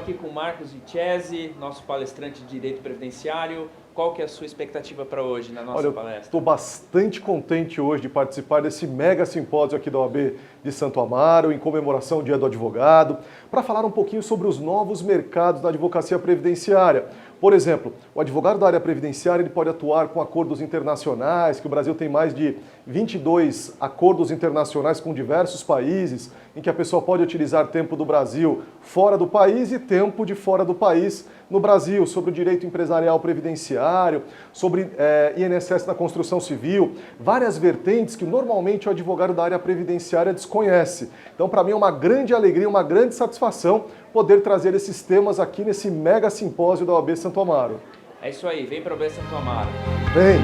aqui com o Marcos Vichesi, nosso palestrante de Direito Previdenciário. Qual que é a sua expectativa para hoje na nossa palestra? Estou bastante contente hoje de participar desse mega simpósio aqui da OAB de Santo Amaro, em comemoração ao Dia do Advogado, para falar um pouquinho sobre os novos mercados da advocacia previdenciária. Por exemplo, o advogado da área previdenciária ele pode atuar com acordos internacionais, que o Brasil tem mais de 22 acordos internacionais com diversos países, em que a pessoa pode utilizar tempo do Brasil fora do país e tempo de fora do país no Brasil, sobre o direito empresarial previdenciário, sobre INSS na construção civil, várias vertentes que normalmente o advogado da área previdenciária desconhece. Então, para mim é uma grande alegria, uma grande satisfação poder trazer esses temas aqui nesse mega simpósio da OAB Santo Amaro. É isso aí, vem para a OAB Santo Amaro. Vem!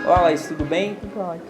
Olá, Laís, tudo bem? Tudo ótimo.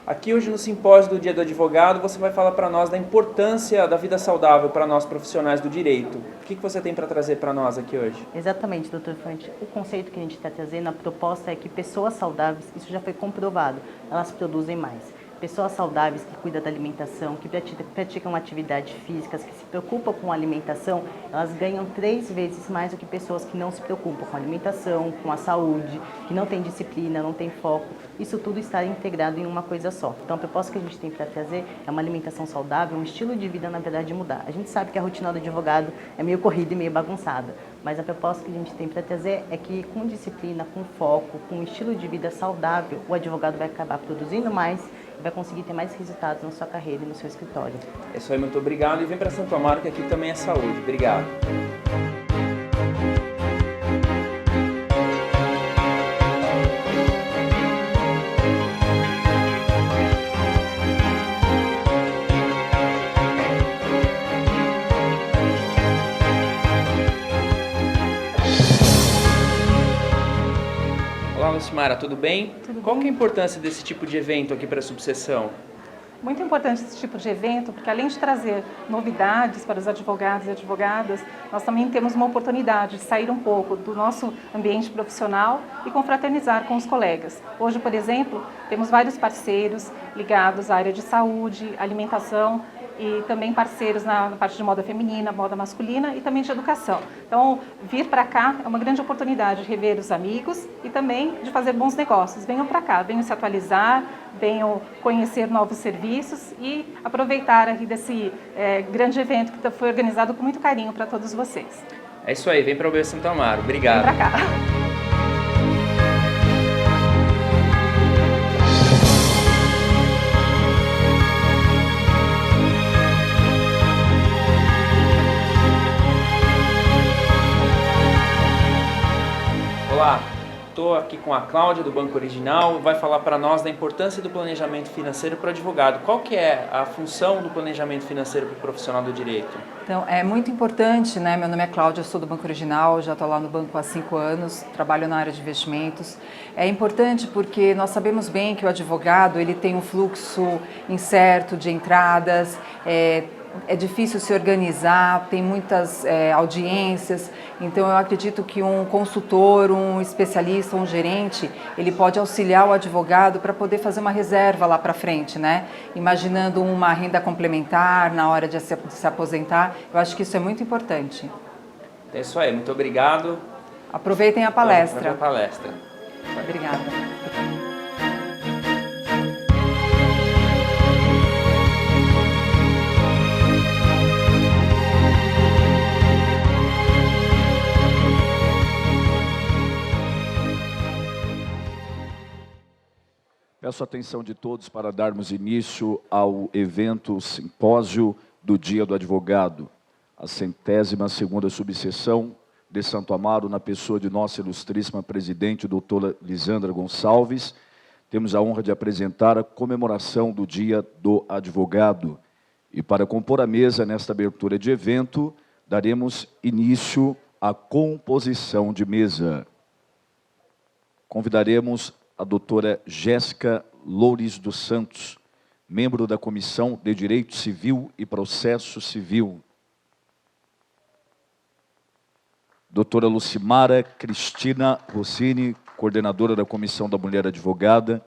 Aqui hoje no simpósio do Dia do Advogado, você vai falar para nós da importância da vida saudável para nós profissionais do direito. O que você tem para trazer para nós aqui hoje? Exatamente, doutor Fante. O conceito que a gente está trazendo, a proposta é que pessoas saudáveis, isso já foi comprovado, elas produzem mais. Pessoas saudáveis que cuidam da alimentação, que praticam atividades físicas, que se preocupam com a alimentação, elas ganham 3 vezes mais do que pessoas que não se preocupam com a alimentação, com a saúde, que não têm disciplina, não têm foco. Isso tudo está integrado em uma coisa só. Então a proposta que a gente tem para trazer é uma alimentação saudável, um estilo de vida, na verdade, mudar. A gente sabe que a rotina do advogado é meio corrida e meio bagunçada, mas a proposta que a gente tem para trazer é que com disciplina, com foco, com um estilo de vida saudável, o advogado vai acabar produzindo mais e vai conseguir ter mais resultados na sua carreira e no seu escritório. É isso aí, muito obrigado. E vem para Santo Amaro, que aqui também é saúde. Obrigado. Olá, Lucimara, tudo bem? Tudo Qual bem. que é a importância desse tipo de evento aqui para a subseção? Muito importante esse tipo de evento, porque além de trazer novidades para os advogados e advogadas, nós também temos uma oportunidade de sair um pouco do nosso ambiente profissional e confraternizar com os colegas. Hoje, por exemplo, temos vários parceiros ligados à área de saúde, alimentação e também parceiros na parte de moda feminina, moda masculina e também de educação. Então, vir para cá é uma grande oportunidade de rever os amigos e também de fazer bons negócios. Venham para cá, venham se atualizar, venham conhecer novos serviços e aproveitar aqui desse grande evento que foi organizado com muito carinho para todos vocês. É isso aí, vem para o OAB Santo Amaro. Obrigado. Vem para cá. Olá, estou aqui com a Cláudia do Banco Original, vai falar para nós da importância do planejamento financeiro para o advogado. Qual que é a função do planejamento financeiro para o profissional do direito? Então, é muito importante, né? Meu nome é Cláudia, eu sou do Banco Original, já estou lá no banco há 5 anos, trabalho na área de investimentos. É importante porque nós sabemos bem que o advogado ele tem um fluxo incerto de entradas, é difícil se organizar, tem muitas audiências, então eu acredito que um consultor, um especialista, um gerente, ele pode auxiliar o advogado para poder fazer uma reserva lá para frente, né? Imaginando uma renda complementar na hora de se aposentar, eu acho que isso é muito importante. É isso aí, muito obrigado. Aproveitem a palestra. Obrigada. Peço a atenção de todos para darmos início ao evento simpósio do Dia do Advogado, a 102ª subseção de Santo Amaro, na pessoa de nossa ilustríssima presidente, doutora Lisandra Gonçalves. Temos a honra de apresentar a comemoração do Dia do Advogado. E para compor a mesa nesta abertura de evento, daremos início a composição de mesa. Convidaremos a doutora Jéssica Loures dos Santos, membro da Comissão de Direito Civil e Processo Civil. Doutora Lucimara Cristina Rossini, coordenadora da Comissão da Mulher Advogada.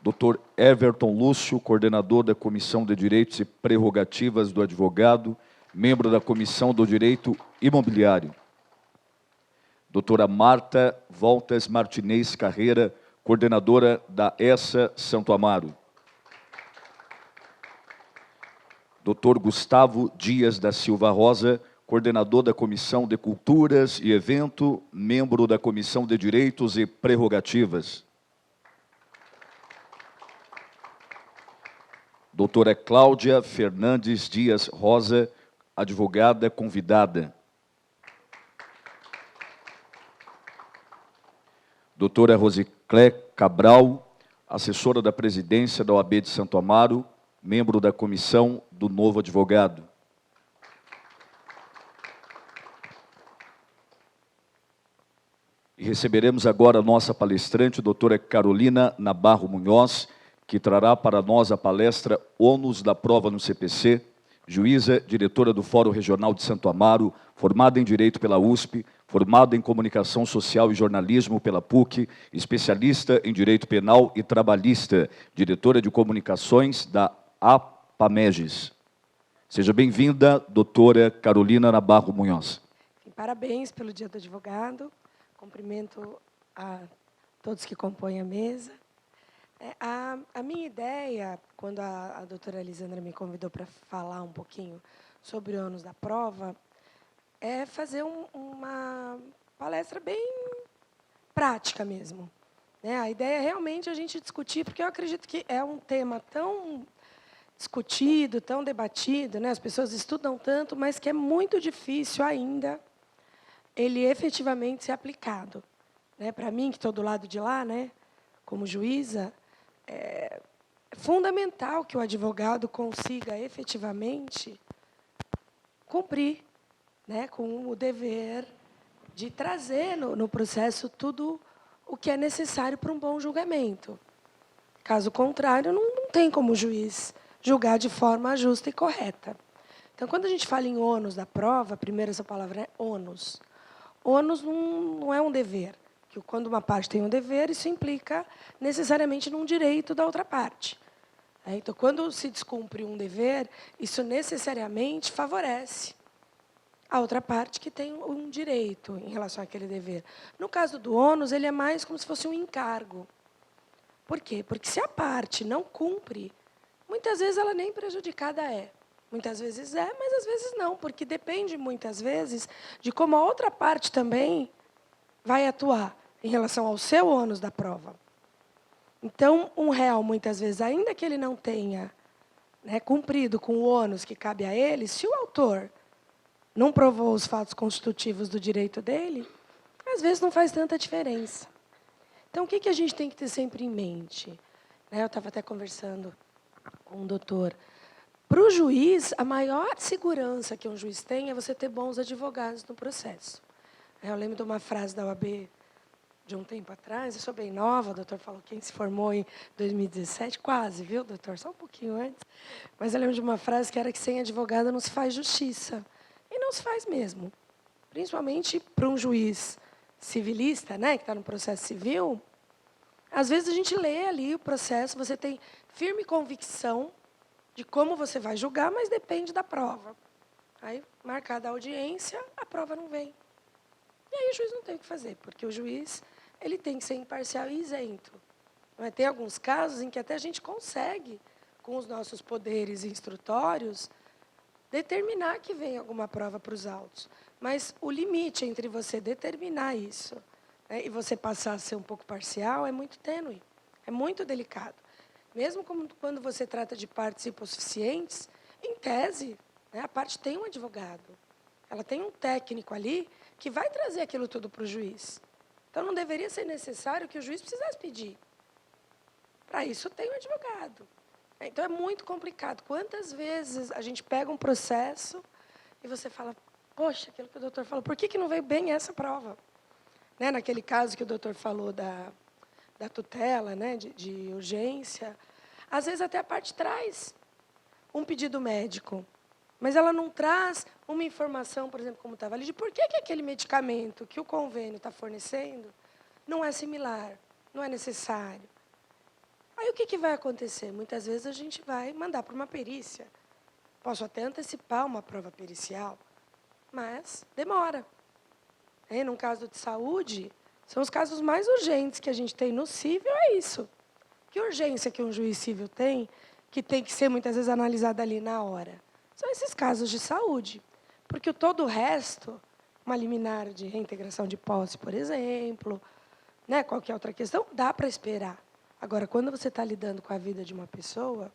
Doutor Everton Lúcio, coordenador da Comissão de Direitos e Prerrogativas do Advogado, membro da Comissão do Direito Imobiliário. Doutora Marta Voltas Martinez Carreira, coordenadora da ESSA Santo Amaro. Doutor Gustavo Dias da Silva Rosa, coordenador da Comissão de Culturas e Evento, membro da Comissão de Direitos e Prerrogativas. Doutora Cláudia Fernandes Dias Rosa, advogada convidada. Doutora Rosiclé Cabral, assessora da presidência da OAB de Santo Amaro, membro da comissão do novo advogado. E receberemos agora a nossa palestrante, doutora Carolina Nabarro Munhoz, que trará para nós a palestra Ônus da Prova no CPC, juíza, diretora do Fórum Regional de Santo Amaro, formada em Direito pela USP, formada em Comunicação Social e Jornalismo pela PUC, especialista em Direito Penal e Trabalhista, diretora de Comunicações da APAMEGES. Seja bem-vinda, doutora Carolina Nabarro Munhoz. Parabéns pelo Dia do Advogado, cumprimento a todos que compõem a mesa. A minha ideia, quando a doutora Elisandra me convidou para falar um pouquinho sobre o ônus da prova, é fazer uma palestra bem prática mesmo. A ideia é realmente a gente discutir, porque eu acredito que é um tema tão discutido, tão debatido, as pessoas estudam tanto, mas que é muito difícil ainda ele efetivamente ser aplicado. Para mim, que estou do lado de lá, como juíza, é fundamental que o advogado consiga efetivamente cumprir com o dever de trazer no processo tudo o que é necessário para um bom julgamento. Caso contrário, não tem como o juiz julgar de forma justa e correta. Então, quando a gente fala em ônus da prova, primeiro essa palavra é ônus. Ônus não é um dever. Que quando uma parte tem um dever, isso implica necessariamente num direito da outra parte. Então, quando se descumpre um dever, isso necessariamente favorece a outra parte que tem um direito em relação àquele dever. No caso do ônus, ele é mais como se fosse um encargo. Por quê? Porque se a parte não cumpre, muitas vezes ela nem prejudicada é. Muitas vezes é, mas às vezes não, porque depende, muitas vezes, de como a outra parte também vai atuar em relação ao seu ônus da prova. Então, um réu, muitas vezes, ainda que ele não tenha cumprido com o ônus que cabe a ele, se o autor não provou os fatos constitutivos do direito dele, às vezes não faz tanta diferença. Então, o que a gente tem que ter sempre em mente? Eu estava até conversando com um doutor. Para o juiz, a maior segurança que um juiz tem é você ter bons advogados no processo. Eu lembro de uma frase da OAB de um tempo atrás, eu sou bem nova, o doutor falou quem se formou em 2017, quase, viu, doutor? Só um pouquinho antes. Mas eu lembro de uma frase que era que sem advogado não se faz justiça. E não se faz mesmo. Principalmente para um juiz civilista, que está no processo civil, às vezes a gente lê ali o processo, você tem firme convicção de como você vai julgar, mas depende da prova. Aí, marcada a audiência, a prova não vem. E aí o juiz não tem o que fazer, porque o juiz ele tem que ser imparcial e isento. Tem alguns casos em que até a gente consegue, com os nossos poderes instrutórios, determinar que vem alguma prova para os autos. Mas o limite entre você determinar isso e você passar a ser um pouco parcial é muito tênue, é muito delicado. Mesmo quando você trata de partes hipossuficientes, em tese, a parte tem um advogado. Ela tem um técnico ali que vai trazer aquilo tudo para o juiz. Então, não deveria ser necessário que o juiz precisasse pedir. Para isso, tem um advogado. Então, é muito complicado. Quantas vezes a gente pega um processo, e você fala, poxa, aquilo que o doutor falou, por que não veio bem essa prova? Né? Naquele caso que o doutor falou da tutela, né? de urgência, às vezes até a parte traz um pedido médico, mas ela não traz uma informação, por exemplo, como estava ali, de por que aquele medicamento que o convênio está fornecendo não é similar, não é necessário. Aí o que vai acontecer? Muitas vezes a gente vai mandar para uma perícia. Posso até antecipar uma prova pericial, mas demora. Num caso de saúde, são os casos mais urgentes que a gente tem no cível, é isso. Que urgência que um juiz civil tem, que tem que ser muitas vezes analisada ali na hora? São esses casos de saúde. Porque todo o resto, uma liminar de reintegração de posse, por exemplo, né, qualquer outra questão, dá para esperar. Agora, quando você está lidando com a vida de uma pessoa,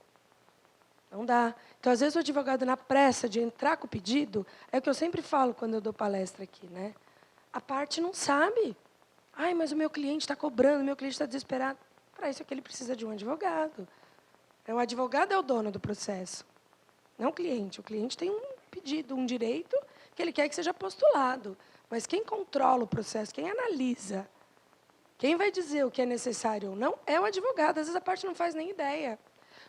não dá. Então, às vezes, o advogado, na pressa de entrar com o pedido, é o que eu sempre falo quando eu dou palestra aqui, né? A parte não sabe. Ai, mas o meu cliente está cobrando, o meu cliente está desesperado. Para isso é que ele precisa de um advogado. O advogado é o dono do processo, não o cliente. O cliente tem um pedido, um direito, que ele quer que seja postulado. Mas quem controla o processo, quem analisa, quem vai dizer o que é necessário ou não, é o advogado. Às vezes a parte não faz nem ideia.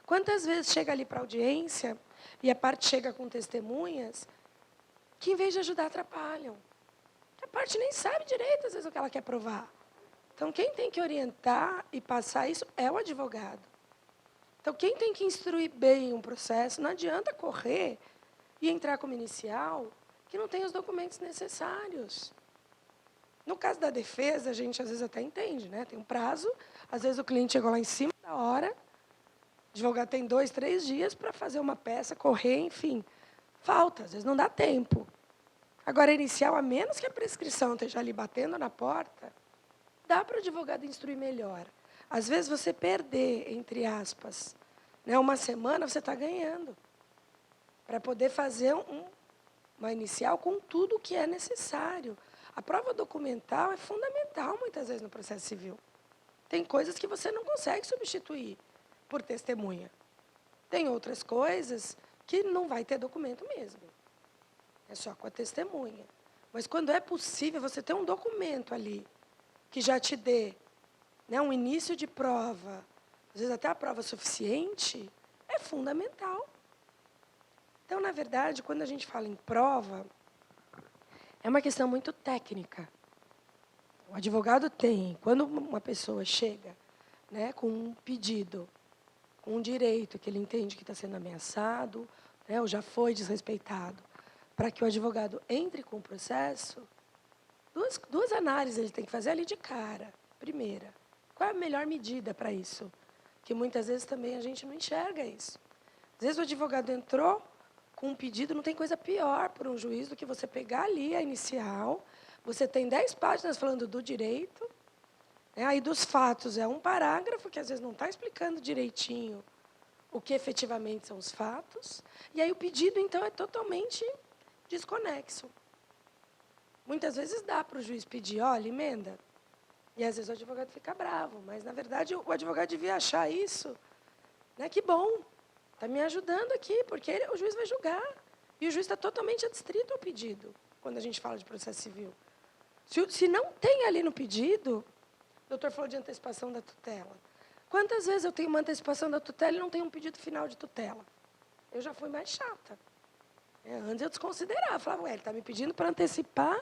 Quantas vezes chega ali para a audiência e a parte chega com testemunhas que, em vez de ajudar, atrapalham. A parte nem sabe direito, às vezes, o que ela quer provar. Então, quem tem que orientar e passar isso é o advogado. Então, quem tem que instruir bem um processo, não adianta correr e entrar como inicial que não tem os documentos necessários. No caso da defesa, a gente às vezes até entende, né? Tem um prazo, às vezes o cliente chegou lá em cima da hora, o advogado tem 2, 3 dias para fazer uma peça, correr, enfim. Falta, às vezes não dá tempo. Agora, inicial, a menos que a prescrição esteja ali batendo na porta, dá para o advogado instruir melhor. Às vezes, você perder, entre aspas, né, uma semana, você está ganhando. Para poder fazer uma inicial com tudo o que é necessário. A prova documental é fundamental, muitas vezes, no processo civil. Tem coisas que você não consegue substituir por testemunha. Tem outras coisas que não vai ter documento mesmo. É só com a testemunha. Mas, quando é possível, você ter um documento ali que já te dê, né, um início de prova, às vezes até a prova suficiente, é fundamental. Então, na verdade, quando a gente fala em prova, é uma questão muito técnica. O advogado tem, quando uma pessoa chega, né, com um pedido, com um direito que ele entende que está sendo ameaçado, né, ou já foi desrespeitado, para que o advogado entre com o processo, duas análises ele tem que fazer ali de cara. Primeira, qual é a melhor medida para isso? Que muitas vezes também a gente não enxerga isso. Às vezes o advogado entrou com um pedido, não tem coisa pior para um juiz do que você pegar ali a inicial, você tem 10 páginas falando do direito, né, aí dos fatos é um parágrafo que às vezes não está explicando direitinho o que efetivamente são os fatos, e aí o pedido, então, é totalmente desconexo. Muitas vezes dá para o juiz pedir, olha, emenda. E às vezes o advogado fica bravo, mas, na verdade, o advogado devia achar isso, né, que bom, está me ajudando aqui, porque o juiz vai julgar. E o juiz está totalmente adstrito ao pedido, quando a gente fala de processo civil. Se não tem ali no pedido, o doutor falou de antecipação da tutela. Quantas vezes eu tenho uma antecipação da tutela e não tenho um pedido final de tutela? Eu já fui mais chata. Antes eu desconsiderava, falava, ele está me pedindo para antecipar,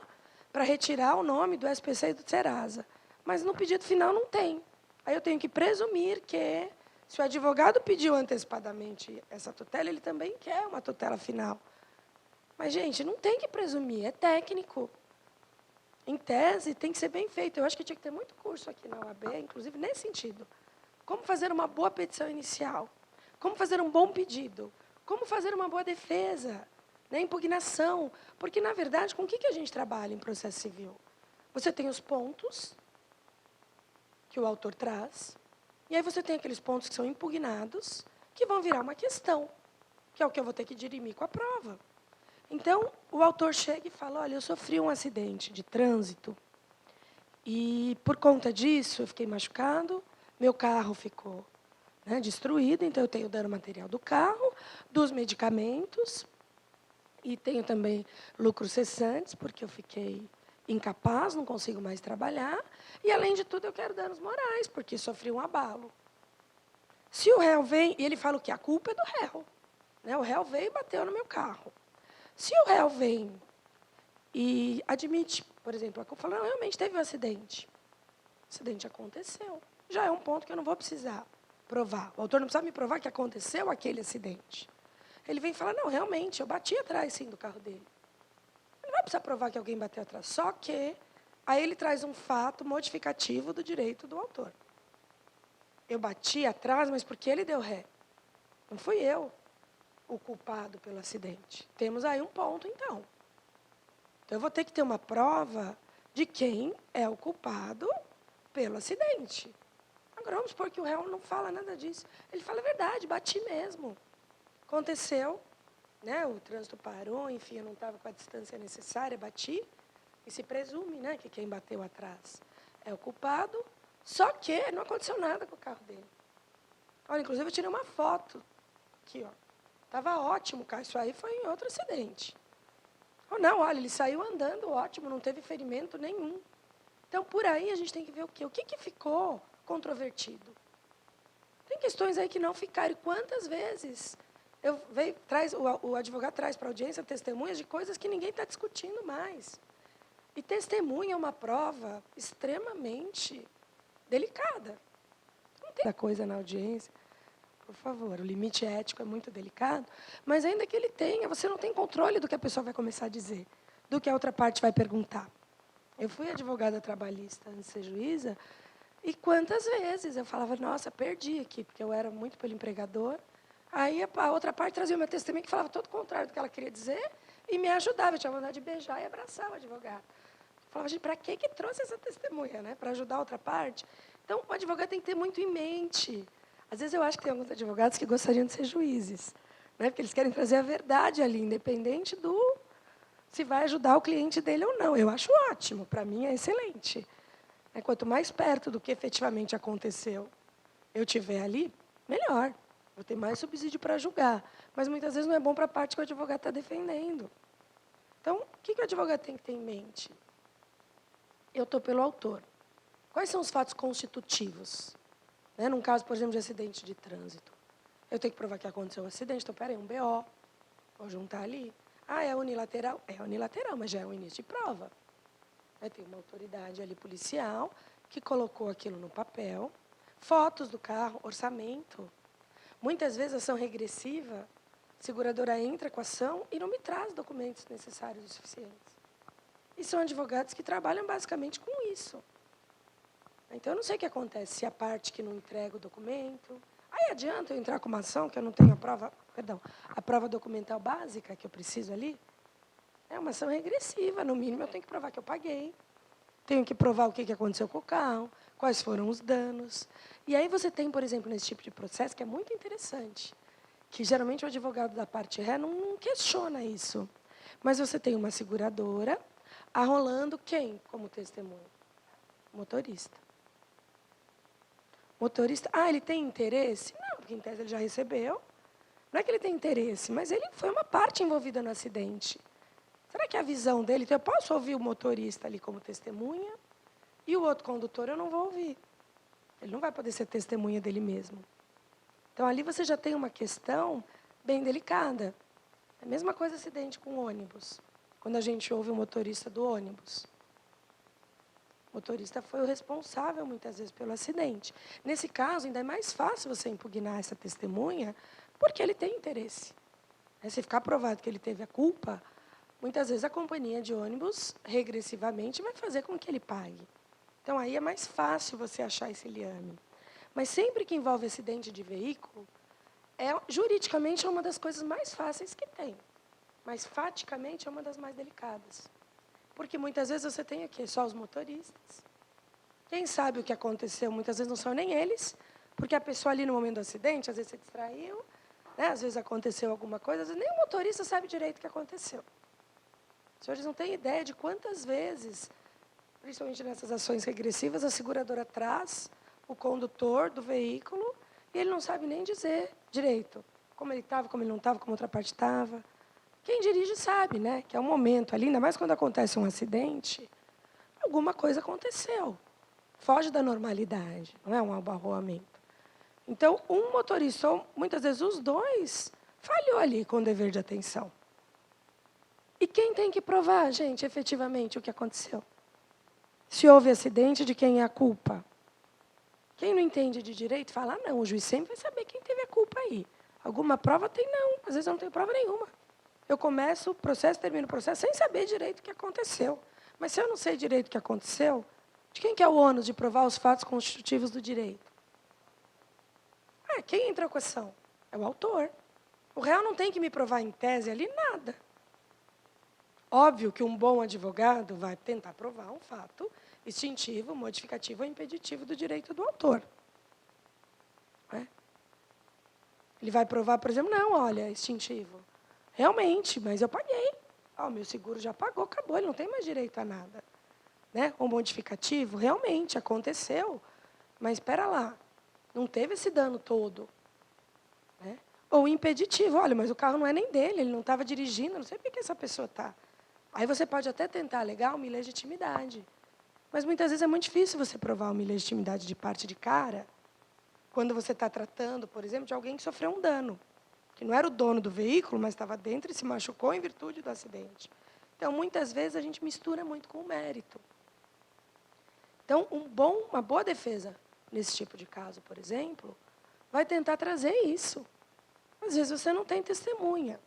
para retirar o nome do SPC e do Serasa. Mas no pedido final não tem. Aí eu tenho que presumir que, se o advogado pediu antecipadamente essa tutela, ele também quer uma tutela final. Mas, gente, não tem que presumir, é técnico. Em tese, tem que ser bem feito. Eu acho que tinha que ter muito curso aqui na UAB, inclusive nesse sentido. Como fazer uma boa petição inicial? Como fazer um bom pedido? Como fazer uma boa defesa? Né, impugnação. Porque, na verdade, com o que a gente trabalha em processo civil? Você tem os pontos que o autor traz, e aí você tem aqueles pontos que são impugnados, que vão virar uma questão, que é o que eu vou ter que dirimir com a prova. Então, o autor chega e fala, olha, eu sofri um acidente de trânsito, e, por conta disso, eu fiquei machucado, meu carro ficou, né, destruído, então eu tenho dano material do carro, dos medicamentos, E tenho também lucros cessantes, porque eu fiquei incapaz, não consigo mais trabalhar. E, além de tudo, eu quero danos morais, porque sofri um abalo. Se o réu vem, e ele fala o quê? A culpa é do réu. Né? O réu veio e bateu no meu carro. Se o réu vem e admite, por exemplo, fala, não, realmente teve um acidente. O acidente aconteceu. Já é um ponto que eu não vou precisar provar. O autor não precisa me provar que aconteceu aquele acidente. Ele vem e fala, não, realmente, eu bati atrás, sim, do carro dele. Ele não vai precisar provar que alguém bateu atrás. Só que aí ele traz um fato modificativo do direito do autor. Eu bati atrás, mas porque ele deu ré. Não fui eu o culpado pelo acidente. Temos aí um ponto, então. Então, eu vou ter que ter uma prova de quem é o culpado pelo acidente. Agora, vamos supor que o réu não fala nada disso. Ele fala a verdade, bati mesmo. Aconteceu, né, o trânsito parou, enfim, eu não estava com a distância necessária, bati, e se presume, né, que quem bateu atrás é o culpado, só que não aconteceu nada com o carro dele. Olha, inclusive, eu tirei uma foto aqui, ó. Estava ótimo o carro, isso aí foi em outro acidente. Ou não, olha, ele saiu andando ótimo, não teve ferimento nenhum. Então, por aí, a gente tem que ver o quê? O que ficou controvertido? Tem questões aí que não ficaram. E quantas vezes o advogado traz para a audiência testemunhas de coisas que ninguém está discutindo mais. E testemunha é uma prova extremamente delicada. Não tem coisa na audiência. Por favor, o limite ético é muito delicado, mas ainda que ele tenha, você não tem controle do que a pessoa vai começar a dizer, do que a outra parte vai perguntar. Eu fui advogada trabalhista antes de ser juíza, e quantas vezes eu falava, nossa, perdi aqui, porque eu era muito pelo empregador. Aí a outra parte trazia uma testemunha que falava todo o contrário do que ela queria dizer e me ajudava. Eu tinha vontade de beijar e abraçar o advogado. Eu falava, gente, para que trouxe essa testemunha? Né? Para ajudar a outra parte? Então, o advogado tem que ter muito em mente. Às vezes eu acho que tem alguns advogados que gostariam de ser juízes, né? Porque eles querem trazer a verdade ali, independente do se vai ajudar o cliente dele ou não. Eu acho ótimo, para mim é excelente. Quanto mais perto do que efetivamente aconteceu eu tiver ali, melhor. Vou ter mais subsídio para julgar. Mas muitas vezes não é bom para a parte que o advogado está defendendo. Então, o que o advogado tem que ter em mente? Eu estou pelo autor. Quais são os fatos constitutivos? Num caso, por exemplo, de acidente de trânsito. Eu tenho que provar que aconteceu um acidente. Então, peraí, um BO. Vou juntar ali. Ah, é unilateral? É unilateral, mas já é um início de prova. Tem uma autoridade ali policial que colocou aquilo no papel. Fotos do carro, orçamento. Muitas vezes, ação regressiva, a seguradora entra com a ação e não me traz documentos necessários e suficientes. E são advogados que trabalham basicamente com isso. Então, eu não sei o que acontece, se a parte que não entrega o documento... Aí adianta eu entrar com uma ação que eu não tenho a prova documental básica que eu preciso ali? É uma ação regressiva, no mínimo eu tenho que provar que eu paguei. Tenho que provar o que aconteceu com o carro, quais foram os danos. E aí você tem, por exemplo, nesse tipo de processo, que é muito interessante, que geralmente o advogado da parte ré não questiona isso. Mas você tem uma seguradora arrolando quem como testemunha? O motorista. Motorista, ele tem interesse? Não, porque em tese ele já recebeu. Não é que ele tem interesse, mas ele foi uma parte envolvida no acidente. Será que a visão dele... Então, eu posso ouvir o motorista ali como testemunha e o outro condutor eu não vou ouvir. Ele não vai poder ser testemunha dele mesmo. Então, ali você já tem uma questão bem delicada. É a mesma coisa acidente com ônibus. Quando a gente ouve o motorista do ônibus. O motorista foi o responsável, muitas vezes, pelo acidente. Nesse caso, ainda é mais fácil você impugnar essa testemunha, porque ele tem interesse. Se ficar provado que ele teve a culpa, muitas vezes a companhia de ônibus, regressivamente, vai fazer com que ele pague. Então, aí é mais fácil você achar esse liame. Mas sempre que envolve acidente de veículo, juridicamente é uma das coisas mais fáceis que tem. Mas, faticamente, é uma das mais delicadas. Porque muitas vezes você tem aqui só os motoristas. Quem sabe o que aconteceu, muitas vezes não são nem eles, porque a pessoa ali no momento do acidente, às vezes se distraiu, né? Às vezes aconteceu alguma coisa, às vezes nem o motorista sabe direito o que aconteceu. Os senhores não têm ideia de quantas vezes, principalmente nessas ações regressivas, a seguradora traz o condutor do veículo e ele não sabe nem dizer direito como ele estava, como ele não estava, como a outra parte estava. Quem dirige sabe, né, que é um momento ali, ainda mais quando acontece um acidente, alguma coisa aconteceu. Foge da normalidade, não é um abarroamento. Então, um motorista, ou muitas vezes os dois, falhou ali com o dever de atenção. E quem tem que provar, gente, efetivamente, o que aconteceu? Se houve acidente, de quem é a culpa? Quem não entende de direito fala, ah, não, o juiz sempre vai saber quem teve a culpa aí. Alguma prova tem? Não. Às vezes eu não tenho prova nenhuma. Eu começo o processo, termino o processo, sem saber direito o que aconteceu. Mas se eu não sei direito o que aconteceu, de quem que é o ônus de provar os fatos constitutivos do direito? Quem entra com a ação? É o autor. O réu não tem que me provar em tese ali nada. Óbvio que um bom advogado vai tentar provar um fato extintivo, modificativo ou impeditivo do direito do autor. Não é? Ele vai provar, por exemplo, não, olha, extintivo. Realmente, mas eu paguei. O meu seguro já pagou, acabou, ele não tem mais direito a nada. Né? O modificativo, realmente, aconteceu, mas espera lá, não teve esse dano todo. Né? Ou impeditivo, olha, mas o carro não é nem dele, ele não estava dirigindo, não sei por que essa pessoa está. Aí você pode até tentar alegar uma ilegitimidade. Mas muitas vezes é muito difícil você provar uma ilegitimidade de parte de cara, quando você está tratando, por exemplo, de alguém que sofreu um dano, que não era o dono do veículo, mas estava dentro e se machucou em virtude do acidente. Então, muitas vezes, a gente mistura muito com o mérito. Então, uma boa defesa, nesse tipo de caso, por exemplo, vai tentar trazer isso. Às vezes, você não tem testemunha.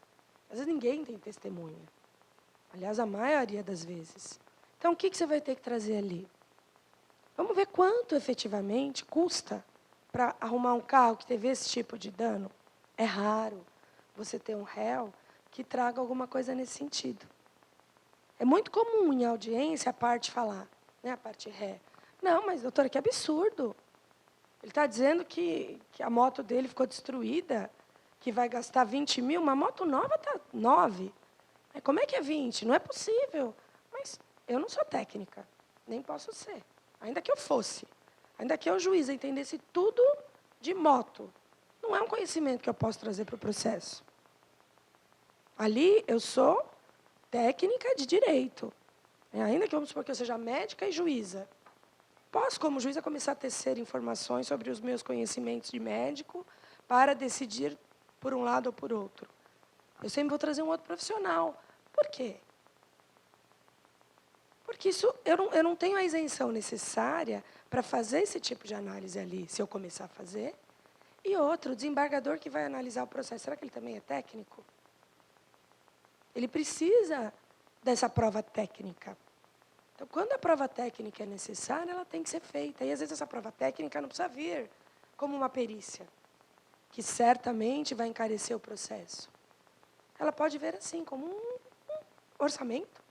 Às vezes, ninguém tem testemunha. Aliás, a maioria das vezes. Então, o que você vai ter que trazer ali? Vamos ver quanto, efetivamente, custa para arrumar um carro que teve esse tipo de dano. É raro você ter um réu que traga alguma coisa nesse sentido. É muito comum em audiência a parte falar, né, a parte ré. Não, mas, doutora, que absurdo. Ele está dizendo que a moto dele ficou destruída, que vai gastar 20 mil, uma moto nova está 9. Como é que é 20? Não é possível. Mas eu não sou técnica, nem posso ser. Ainda que eu fosse. Ainda que eu, juiz, entendesse tudo de moto. Não é um conhecimento que eu posso trazer para o processo. Ali eu sou técnica de direito. Ainda que vamos supor que eu seja médica e juíza. Posso, como juíza, começar a tecer informações sobre os meus conhecimentos de médico para decidir por um lado ou por outro. Eu sempre vou trazer um outro profissional. Por quê? Porque isso, eu não tenho a isenção necessária para fazer esse tipo de análise ali, se eu começar a fazer. E outro, o desembargador que vai analisar o processo, será que ele também é técnico? Ele precisa dessa prova técnica. Então, quando a prova técnica é necessária, ela tem que ser feita. E, às vezes, essa prova técnica não precisa vir como uma perícia, que certamente vai encarecer o processo. Ela pode vir assim, como um orçamento,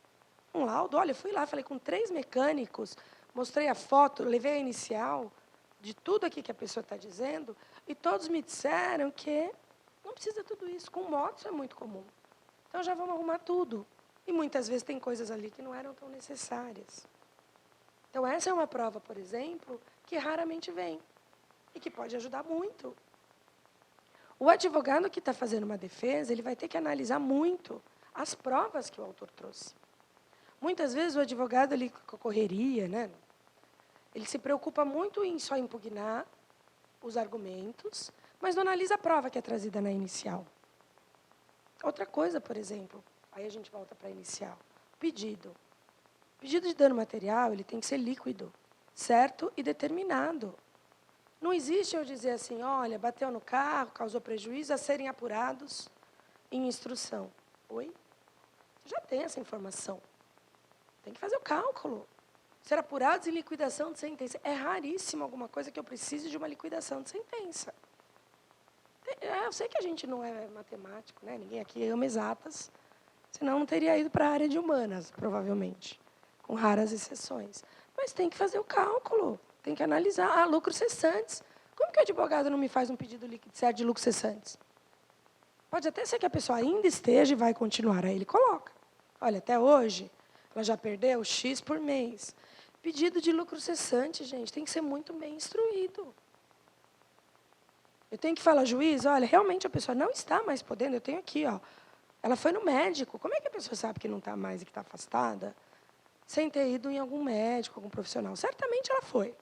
um laudo. Olha, eu fui lá, falei com 3 mecânicos, mostrei a foto, levei a inicial de tudo aqui que a pessoa está dizendo, e todos me disseram que não precisa de tudo isso. Com motos é muito comum. Então, já vamos arrumar tudo. E, muitas vezes, tem coisas ali que não eram tão necessárias. Então, essa é uma prova, por exemplo, que raramente vem e que pode ajudar muito. O advogado que está fazendo uma defesa, ele vai ter que analisar muito as provas que o autor trouxe. Muitas vezes, o advogado, ele, com a correria, né, ele se preocupa muito em só impugnar os argumentos, mas não analisa a prova que é trazida na inicial. Outra coisa, por exemplo, aí a gente volta para a inicial. Pedido. O pedido de dano material, ele tem que ser líquido, certo e determinado. Não existe eu dizer assim, olha, bateu no carro, causou prejuízo, a serem apurados em instrução. Oi? Você já tem essa informação. Tem que fazer o cálculo. Ser apurados em liquidação de sentença. É raríssimo alguma coisa que eu precise de uma liquidação de sentença. Eu sei que a gente não é matemático, né? Ninguém aqui ama exatas, senão não teria ido para a área de humanas, provavelmente, com raras exceções. Mas tem que fazer o cálculo, tem que analisar. Lucros cessantes. Como que o advogado não me faz um pedido certo de lucros cessantes? Pode até ser que a pessoa ainda esteja e vai continuar. Aí ele coloca. Olha, até hoje, ela já perdeu X por mês. Pedido de lucro cessante, gente, tem que ser muito bem instruído. Eu tenho que falar, juiz, olha, realmente a pessoa não está mais podendo. Eu tenho aqui, ó, Ela foi no médico. Como é que a pessoa sabe que não está mais e que está afastada? Sem ter ido em algum médico, algum profissional. Certamente ela foi.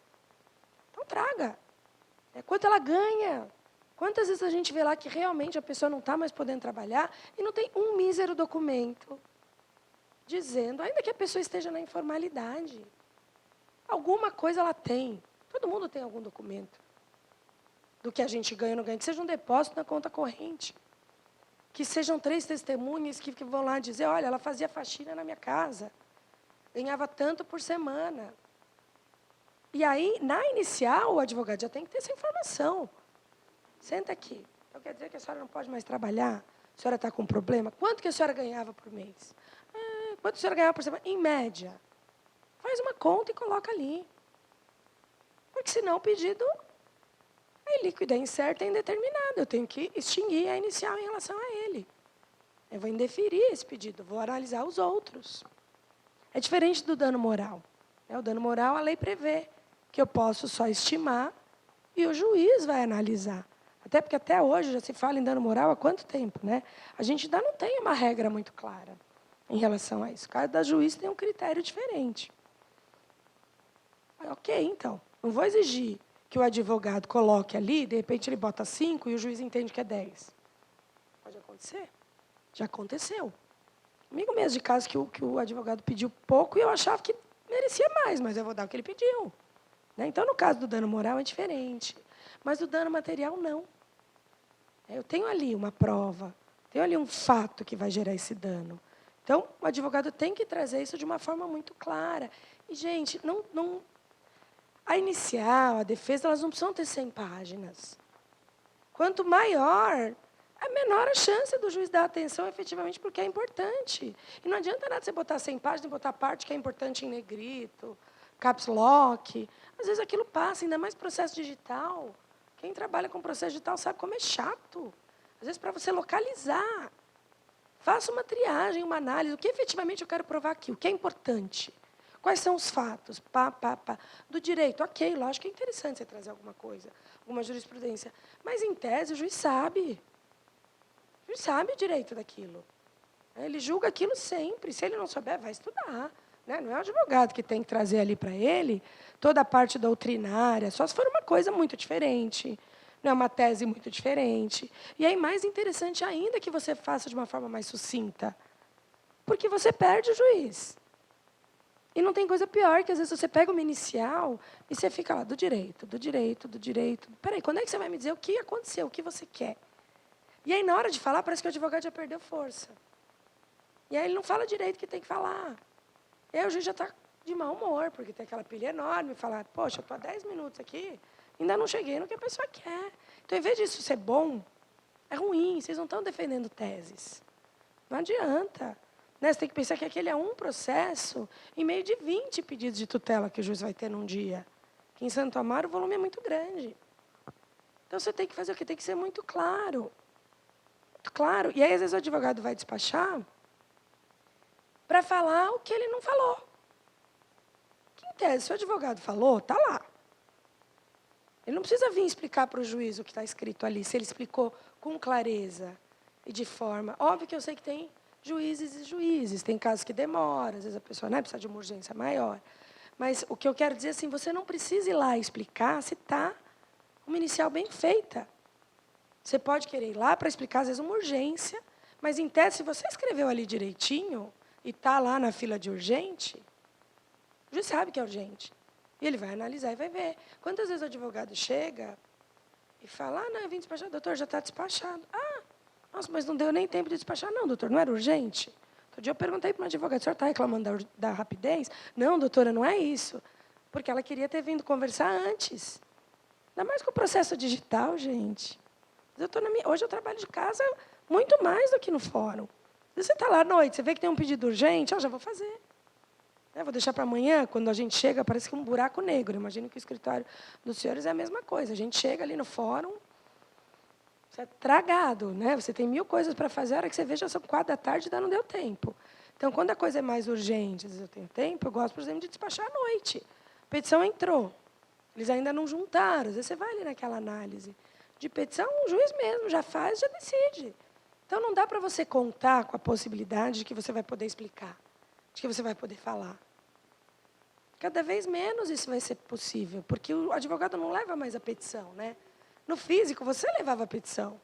Então, traga. Quanto ela ganha? Quantas vezes a gente vê lá que realmente a pessoa não está mais podendo trabalhar e não tem um mísero documento dizendo, ainda que a pessoa esteja na informalidade, alguma coisa ela tem. Todo mundo tem algum documento do que a gente ganha ou não ganha, que seja um depósito na conta corrente, que sejam 3 testemunhas que vão lá dizer, olha, ela fazia faxina na minha casa, ganhava tanto por semana. E aí, na inicial, o advogado já tem que ter essa informação. Senta aqui. Então, quer dizer que a senhora não pode mais trabalhar? A senhora está com um problema? Quanto que a senhora ganhava por mês? Quanto a senhora ganhava por semana? Em média. Faz uma conta e coloca ali. Porque, senão, o pedido é ilíquido, é incerto, é indeterminado. Eu tenho que extinguir a inicial em relação a ele. Eu vou indeferir esse pedido, vou analisar os outros. É diferente do dano moral. O dano moral, a lei prevê que eu posso só estimar e o juiz vai analisar. Até porque até hoje já se fala em dano moral há quanto tempo, né? A gente ainda não tem uma regra muito clara em relação a isso. Cada juiz tem um critério diferente. Ok, então. Não vou exigir que o advogado coloque ali, de repente ele bota 5 e o juiz entende que é 10. Pode acontecer. Já aconteceu. Comigo mesmo, de casos que o advogado pediu pouco e eu achava que merecia mais, mas eu vou dar o que ele pediu. Né? Então, no caso do dano moral, é diferente. Mas do dano material, não. Eu tenho ali uma prova, tenho ali um fato que vai gerar esse dano. Então, o advogado tem que trazer isso de uma forma muito clara. E, gente, a inicial, a defesa, elas não precisam ter 100 páginas. Quanto maior, é menor a chance do juiz dar atenção efetivamente porque é importante. E não adianta nada você botar 100 páginas e botar parte que é importante em negrito, caps lock. Às vezes aquilo passa, ainda mais processo digital. Quem trabalha com processo digital sabe como é chato. Às vezes, para você localizar, faça uma triagem, uma análise. O que efetivamente eu quero provar aqui? O que é importante? Quais são os fatos? Do direito, ok, lógico que é interessante você trazer alguma coisa, alguma jurisprudência. Mas, em tese, o juiz sabe. O juiz sabe o direito daquilo. Ele julga aquilo sempre. Se ele não souber, vai estudar. Né? Não é o advogado que tem que trazer ali para ele toda a parte doutrinária, só se for uma coisa muito diferente, não é uma tese muito diferente. E aí, mais interessante ainda que você faça de uma forma mais sucinta, porque você perde o juiz. E não tem coisa pior que, às vezes, você pega uma inicial e você fica lá, do direito, do direito, do direito. Peraí, quando é que você vai me dizer o que aconteceu, o que você quer? E aí, na hora de falar, parece que o advogado já perdeu força. E aí ele não fala direito o que tem que falar. E aí o juiz já está de mau humor, porque tem aquela pilha enorme, e fala, poxa, eu estou há 10 minutos aqui, ainda não cheguei no que a pessoa quer. Então, em vez disso ser bom, é ruim, vocês não estão defendendo teses. Não adianta. Né? Você tem que pensar que aquele é um processo em meio de 20 pedidos de tutela que o juiz vai ter num dia. Aqui em Santo Amaro, o volume é muito grande. Então, você tem que fazer o quê? Tem que ser muito claro. Muito claro. E aí, às vezes, o advogado vai despachar para falar o que ele não falou. Que, em tese, se o advogado falou, está lá. Ele não precisa vir explicar para o juiz o que está escrito ali, se ele explicou com clareza e de forma... Óbvio que eu sei que tem juízes e juízes, tem casos que demoram, às vezes a pessoa precisa de uma urgência maior. Mas o que eu quero dizer, assim, você não precisa ir lá explicar se está uma inicial bem feita. Você pode querer ir lá para explicar, às vezes, uma urgência, mas, em tese, se você escreveu ali direitinho e está lá na fila de urgente, o juiz sabe que é urgente. E ele vai analisar e vai ver. Quantas vezes o advogado chega e fala, não, eu vim despachar, doutor, já está despachado. Ah, nossa, mas não deu nem tempo de despachar. Não, doutor, não era urgente? Outro dia eu perguntei para uma advogada, o senhor está reclamando da rapidez? Não, doutora, não é isso. Porque ela queria ter vindo conversar antes. Ainda mais com o processo digital, gente. Hoje eu trabalho de casa muito mais do que no fórum. Você está lá à noite, você vê que tem um pedido urgente, já vou fazer. Vou deixar para amanhã, quando a gente chega, parece que é um buraco negro. Imagino que o escritório dos senhores é a mesma coisa. A gente chega ali no fórum, você é tragado, né? Você tem 1000 coisas para fazer, a hora que você vê, já são 4 da tarde e ainda não deu tempo. Então, quando a coisa é mais urgente, às vezes eu tenho tempo, eu gosto, por exemplo, de despachar à noite. A petição entrou, eles ainda não juntaram. Às vezes você vai ali naquela análise de petição, o juiz mesmo já faz, já decide. Então, não dá para você contar com a possibilidade de que você vai poder explicar, de que você vai poder falar. Cada vez menos isso vai ser possível, porque o advogado não leva mais a petição, né? No físico, você levava a petição.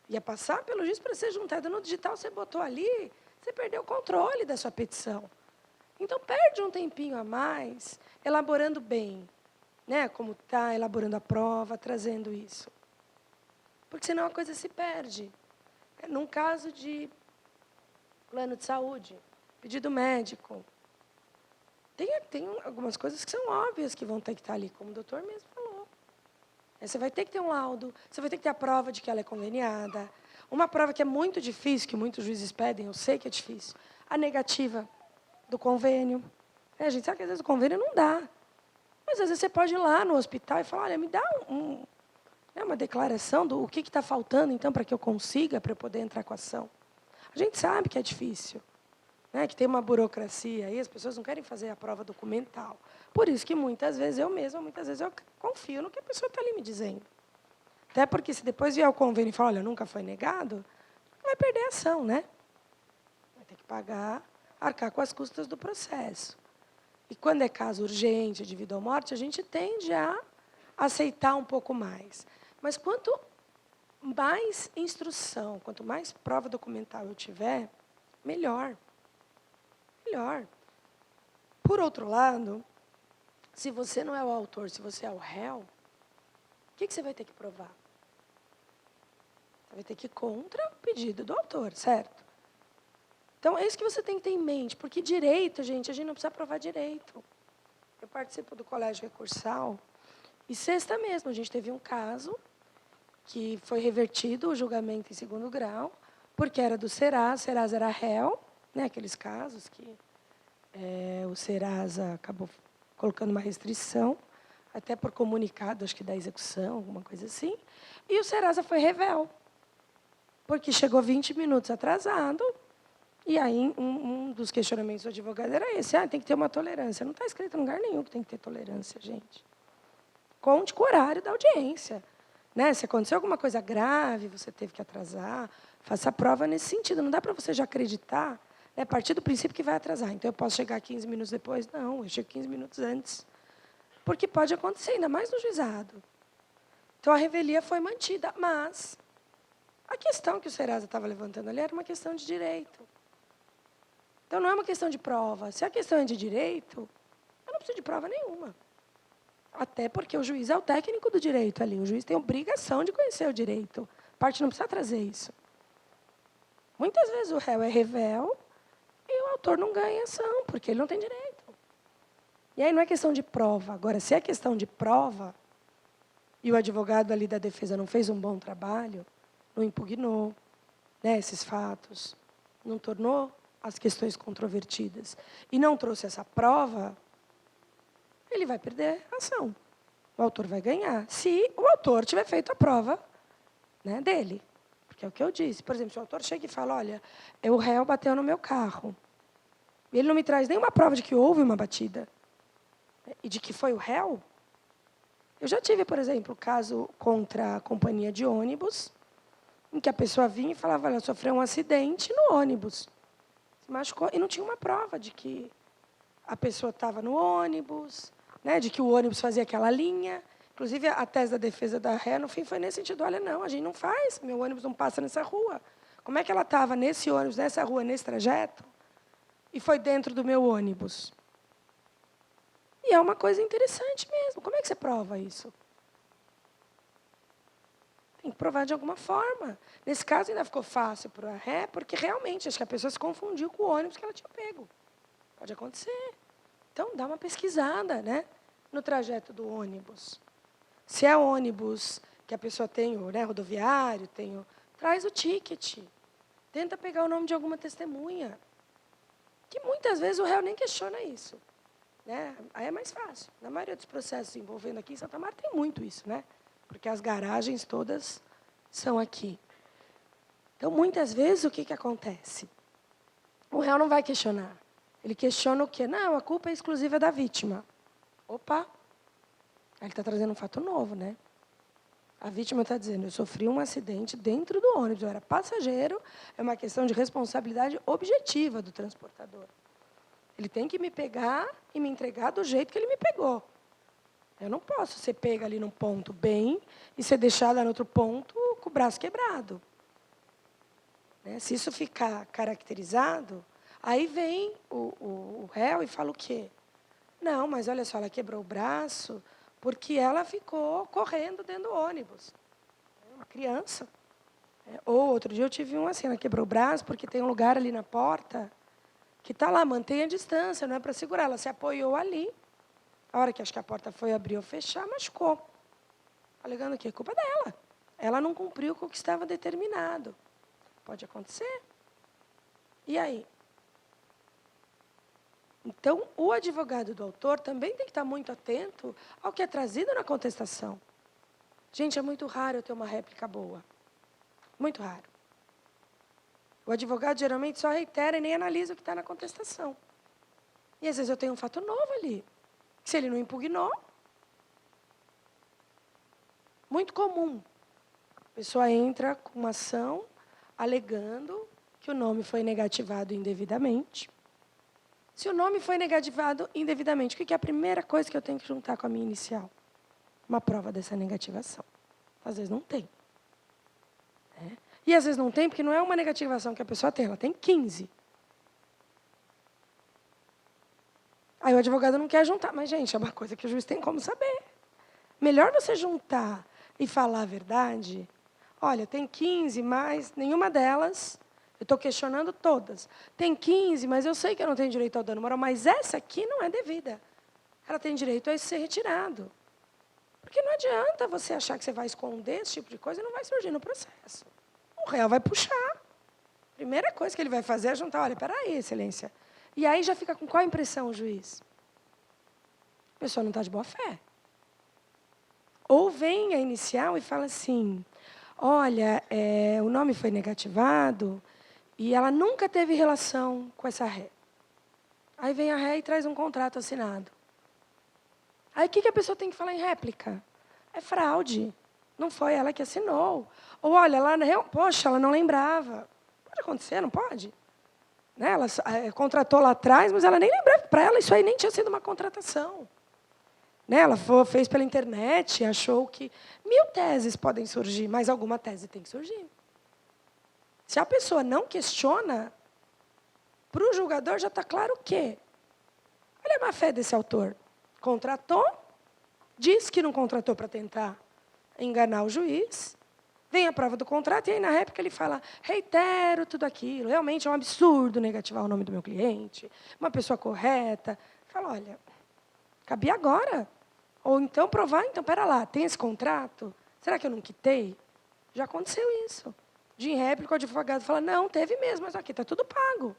Ia passar pelo juiz para ser juntada. No digital, você botou ali, você perdeu o controle da sua petição. Então, perde um tempinho a mais, elaborando bem, né? Como está elaborando a prova, trazendo isso. Porque senão a coisa se perde. Num caso de plano de saúde, pedido médico, tem algumas coisas que são óbvias que vão ter que estar ali, como o doutor mesmo falou. Você vai ter que ter um laudo, você vai ter que ter a prova de que ela é conveniada. Uma prova que é muito difícil, que muitos juízes pedem, eu sei que é difícil, a negativa do convênio. A gente sabe que às vezes o convênio não dá. Mas às vezes você pode ir lá no hospital e falar, olha, me dá uma declaração do que está faltando, então, para que eu consiga, para eu poder entrar com a ação. A gente sabe que é difícil, né, que tem uma burocracia aí, as pessoas não querem fazer a prova documental. Por isso que muitas vezes eu confio no que a pessoa está ali me dizendo. Até porque se depois vier o convênio e falar, olha, nunca foi negado, vai perder a ação, né? Vai ter que pagar, arcar com as custas do processo. E quando é caso urgente, de vida ou morte, a gente tende a aceitar um pouco mais. Mas quanto mais instrução, quanto mais prova documental eu tiver, melhor. Melhor. Por outro lado, se você não é o autor, se você é o réu, o que você vai ter que provar? Você vai ter que ir contra o pedido do autor, certo? Então, é isso que você tem que ter em mente, porque direito, gente, a gente não precisa provar direito. Eu participo do colégio recursal, e sexta mesmo, a gente teve um caso que foi revertido o julgamento em 2º grau, porque era do Serasa era réu, né, aqueles casos que o Serasa acabou colocando uma restrição, até por comunicado, acho que da execução, alguma coisa assim, e o Serasa foi revel, porque chegou 20 minutos atrasado, e aí um dos questionamentos do advogado era esse, tem que ter uma tolerância. Não está escrito em lugar nenhum que tem que ter tolerância, gente. Conte com o horário da audiência. Né? Se aconteceu alguma coisa grave, você teve que atrasar, faça a prova nesse sentido. Não dá para você já acreditar, né, a partir do princípio que vai atrasar. Então, eu posso chegar 15 minutos depois? Não, eu chego 15 minutos antes. Porque pode acontecer, ainda mais no juizado. Então, a revelia foi mantida, mas a questão que o Serasa estava levantando ali era uma questão de direito. Então, não é uma questão de prova. Se a questão é de direito, eu não preciso de prova nenhuma. Até porque o juiz é o técnico do direito ali. O juiz tem obrigação de conhecer o direito. A parte não precisa trazer isso. Muitas vezes o réu é revel e o autor não ganha ação, porque ele não tem direito. E aí não é questão de prova. Agora, se é questão de prova, e o advogado ali da defesa não fez um bom trabalho, não impugnou, né, esses fatos, não tornou as questões controvertidas, e não trouxe essa prova, ele vai perder a ação. O autor vai ganhar, se o autor tiver feito a prova, né, dele. Porque é o que eu disse. Por exemplo, se o autor chega e fala, olha, o réu bateu no meu carro, e ele não me traz nenhuma prova de que houve uma batida, e de que foi o réu. Eu já tive, por exemplo, caso contra a companhia de ônibus, em que a pessoa vinha e falava, olha, sofreu um acidente no ônibus. Se machucou, e não tinha uma prova de que a pessoa estava no ônibus, né, de que o ônibus fazia aquela linha. Inclusive, a tese da defesa da ré, no fim, foi nesse sentido. Olha, não, a gente não faz, meu ônibus não passa nessa rua. Como é que ela estava nesse ônibus, nessa rua, nesse trajeto, e foi dentro do meu ônibus? E é uma coisa interessante mesmo. Como é que você prova isso? Tem que provar de alguma forma. Nesse caso, ainda ficou fácil para a ré, porque realmente, acho que a pessoa se confundiu com o ônibus que ela tinha pego. Pode acontecer. Então, dá uma pesquisada, né, no trajeto do ônibus. Se é ônibus que a pessoa tem, né, rodoviário, traz o ticket. Tenta pegar o nome de alguma testemunha. Que muitas vezes o réu nem questiona isso. Né? Aí é mais fácil. Na maioria dos processos envolvendo aqui em Santa Marta tem muito isso, né? Porque as garagens todas são aqui. Então, muitas vezes, o que acontece? O réu não vai questionar. Ele questiona o quê? Não, a culpa é exclusiva da vítima. Opa! Aí ele está trazendo um fato novo, né? A vítima está dizendo, eu sofri um acidente dentro do ônibus, eu era passageiro, é uma questão de responsabilidade objetiva do transportador. Ele tem que me pegar e me entregar do jeito que ele me pegou. Eu não posso ser pega ali num ponto bem e ser deixada no outro ponto com o braço quebrado. Né? Se isso ficar caracterizado, aí vem o réu e fala o quê? Não, mas olha só, ela quebrou o braço porque ela ficou correndo dentro do ônibus. Uma criança. Ou, outro dia, eu tive assim, ela quebrou o braço porque tem um lugar ali na porta que está lá, mantenha a distância, não é para segurar. Ela se apoiou ali. A hora que acho que a porta foi abrir ou fechar, machucou. Alegando que é culpa dela. Ela não cumpriu com o que estava determinado. Pode acontecer. E aí? Então, o advogado do autor também tem que estar muito atento ao que é trazido na contestação. Gente, é muito raro eu ter uma réplica boa. Muito raro. O advogado geralmente só reitera e nem analisa o que está na contestação. E às vezes eu tenho um fato novo ali. Que se ele não impugnou, muito comum. A pessoa entra com uma ação alegando que o nome foi negativado indevidamente. Se o nome foi negativado indevidamente, o que é a primeira coisa que eu tenho que juntar com a minha inicial? Uma prova dessa negativação. Às vezes não tem. E às vezes não tem porque não é uma negativação que a pessoa tem, ela tem 15. Aí o advogado não quer juntar. Mas, gente, é uma coisa que o juiz tem como saber. Melhor você juntar e falar a verdade. Olha, tem 15, mas nenhuma delas... Eu estou questionando todas. Tem 15, mas eu sei que eu não tenho direito ao dano moral, mas essa aqui não é devida. Ela tem direito a ser retirado. Porque não adianta você achar que você vai esconder esse tipo de coisa e não vai surgir no processo. O réu vai puxar. A primeira coisa que ele vai fazer é juntar, olha, peraí, excelência. E aí já fica com qual impressão o juiz? A pessoa não está de boa fé. Ou vem a inicial e fala assim, olha, o nome foi negativado, e ela nunca teve relação com essa ré. Aí vem a ré e traz um contrato assinado. Aí o que a pessoa tem que falar em réplica? É fraude. Não foi ela que assinou. Ou olha, poxa, ela não lembrava. Pode acontecer, não pode? Né? Ela contratou lá atrás, mas ela nem lembrava. Para ela, isso aí nem tinha sido uma contratação. Né? Ela fez pela internet, achou que 1000 teses podem surgir, mas alguma tese tem que surgir. Se a pessoa não questiona, para o julgador já está claro que olha a má fé desse autor. Contratou, diz que não contratou para tentar enganar o juiz, vem a prova do contrato, e aí na réplica ele fala, reitero tudo aquilo, realmente é um absurdo negativar o nome do meu cliente, uma pessoa correta. Fala, olha, cabia agora. Ou então provar, então, pera lá, tem esse contrato? Será que eu não quitei? Já aconteceu isso. De réplica, o advogado fala, não, teve mesmo, mas aqui está tudo pago.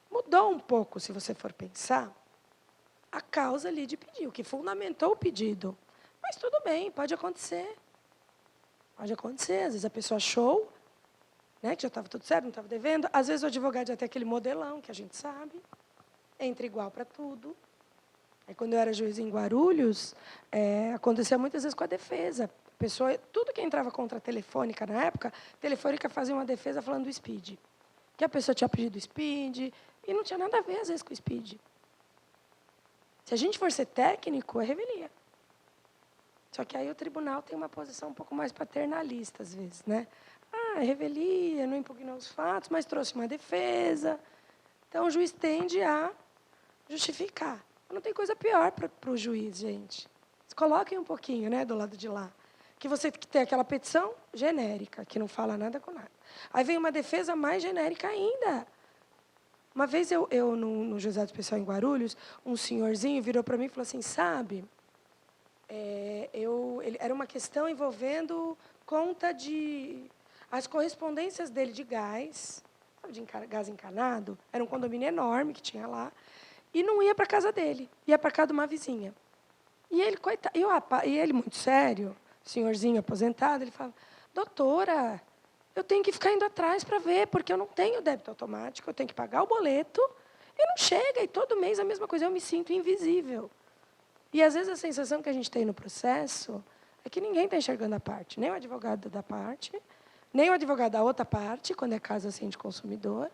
Mudou um pouco, se você for pensar, a causa ali de pedir, o que fundamentou o pedido. Mas tudo bem, pode acontecer. Pode acontecer, às vezes a pessoa achou, né, que já estava tudo certo, não estava devendo. Às vezes o advogado já tem aquele modelão, que a gente sabe, entra igual para tudo. Aí, quando eu era juiz em Guarulhos, acontecia muitas vezes com a defesa. Pessoa, tudo que entrava contra a Telefônica na época, a Telefônica fazia uma defesa falando do SPID. Que a pessoa tinha pedido o SPID, e não tinha nada a ver, às vezes, com o SPID. Se a gente for ser técnico, é revelia. Só que aí o tribunal tem uma posição um pouco mais paternalista, às vezes. Né? É revelia, não impugnou os fatos, mas trouxe uma defesa. Então, o juiz tende a justificar. Não tem coisa pior para o juiz, gente. Se coloquem um pouquinho, né, do lado de lá. Que você tem aquela petição genérica, que não fala nada com nada. Aí vem uma defesa mais genérica ainda. Uma vez eu no Juizado Especial em Guarulhos, um senhorzinho virou para mim e falou assim, sabe, era uma questão envolvendo conta de... As correspondências dele de gás, sabe, de gás encanado, era um condomínio enorme que tinha lá, e não ia para a casa dele, ia para a casa de uma vizinha. E ele, coitado, e ele muito sério, senhorzinho aposentado, ele falava, doutora, eu tenho que ficar indo atrás para ver, porque eu não tenho débito automático, eu tenho que pagar o boleto, e não chega, e todo mês a mesma coisa, eu me sinto invisível. E, às vezes, a sensação que a gente tem no processo é que ninguém está enxergando a parte, nem o advogado da parte, nem o advogado da outra parte, quando é caso assim de consumidor.